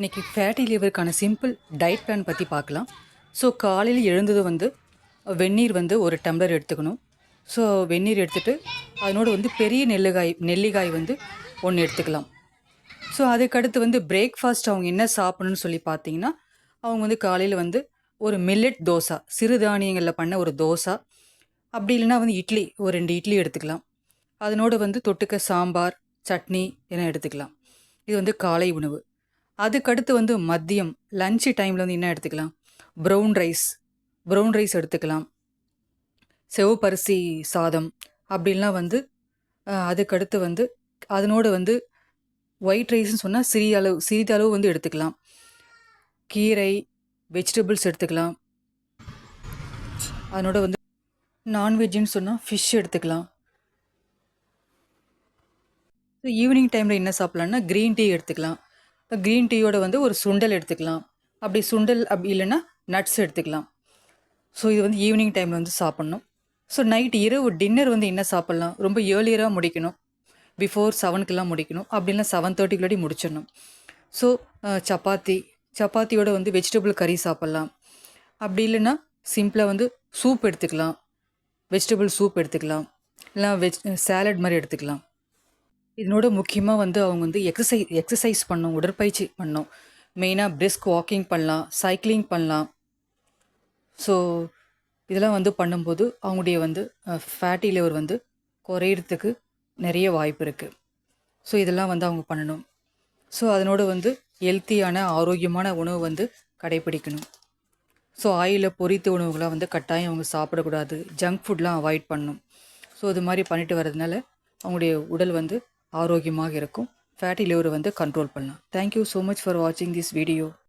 இன்றைக்கி fatty லிவருக்கான simple diet plan பற்றி பார்க்கலாம். ஸோ காலையில் எழுந்தது வந்து வெந்நீர் வந்து ஒரு டம்ளர் எடுத்துக்கணும். ஸோ வெந்நீர் எடுத்துகிட்டு அதனோடு வந்து பெரிய நெல்லிக்காய் வந்து ஒன்று எடுத்துக்கலாம். ஸோ அதுக்கடுத்து வந்து பிரேக்ஃபாஸ்ட் அவங்க என்ன சாப்பிடணும்னு சொல்லி பார்த்தீங்கன்னா, அவங்க வந்து காலையில் வந்து ஒரு மில்லட் தோசை, சிறுதானியங்களில் பண்ண ஒரு தோசை, அப்படி இல்லைன்னா வந்து இட்லி, ஒரு 2 இட்லி எடுத்துக்கலாம். அதனோடு வந்து தொட்டுக்க சாம்பார், சட்னி என எடுத்துக்கலாம். இது வந்து காலை உணவு. அதுக்கடுத்து வந்து மதியம் லஞ்ச் டைமில் வந்து என்ன எடுத்துக்கலாம், ப்ரௌன் ரைஸ் எடுத்துக்கலாம். சிவப்பரிசி சாதம் அப்படின்லாம் வந்து அதுக்கடுத்து வந்து அதனோடு வந்து ஒயிட் ரைஸ்ன்னு சொன்னால் சிறிதளவு வந்து எடுத்துக்கலாம். கீரை, வெஜிடபிள்ஸ் எடுத்துக்கலாம். அதனோட வந்து நான்வெஜ்ஜுன்னு சொன்னால் ஃபிஷ் எடுத்துக்கலாம். ஈவினிங் டைமில் என்ன சாப்பிட்லான்னா க்ரீன் டீ எடுத்துக்கலாம். க்ரீன் டீயோட வந்து ஒரு சுண்டல் எடுத்துக்கலாம். அப்படி இல்லைன்னா நட்ஸ் எடுத்துக்கலாம். ஸோ இது வந்து ஈவினிங் டைமில் வந்து சாப்பிட்ணும். ஸோ இரவு டின்னர் வந்து என்ன சாப்பிட்லாம், ரொம்ப ஏர்லியராக முடிக்கணும். பிஃபோர் 7க்கெலாம் முடிக்கணும். அப்படி இல்லைனா 7:30 முடிச்சிடணும். ஸோ சப்பாத்தியோட வந்து வெஜிடபிள் கறி சாப்பிட்லாம். அப்படி இல்லைன்னா சிம்பிளாக வந்து சூப் எடுத்துக்கலாம். வெஜிடபிள் சூப் எடுத்துக்கலாம். இல்லைனா சாலட் மாதிரி எடுத்துக்கலாம். இதனோட முக்கியமாக வந்து அவங்க வந்து எக்ஸசைஸ் பண்ணணும், உடற்பயிற்சி பண்ணணும். மெயினாக பிரிஸ்க் வாக்கிங் பண்ணலாம், சைக்கிளிங் பண்ணலாம். ஸோ இதெல்லாம் வந்து பண்ணும்போது அவங்களுடைய வந்து ஃபேட்டி லிவர் வந்து குறையிறதுக்கு நிறைய வாய்ப்பு இருக்குது. ஸோ இதெல்லாம் வந்து அவங்க பண்ணணும். ஸோ அதனோட வந்து ஹெல்த்தியான ஆரோக்கியமான உணவு வந்து கடைப்பிடிக்கணும். ஸோ ஆயிலில் பொரித்த உணவுகளாக வந்து கட்டாயம் அவங்க சாப்பிடக்கூடாது. ஜங்க் ஃபுட்லாம் அவாய்ட் பண்ணணும். ஸோ இது மாதிரி பண்ணிட்டு வரதுனால அவங்களுடைய உடல் வந்து ஆரோக்கியமாக இருக்கும். ஃபேட்டி லிவரை வந்து கண்ட்ரோல் பண்ணலாம். தேங்க்யூ ஸோ மச் ஃபார் வாட்சிங் திஸ் வீடியோ.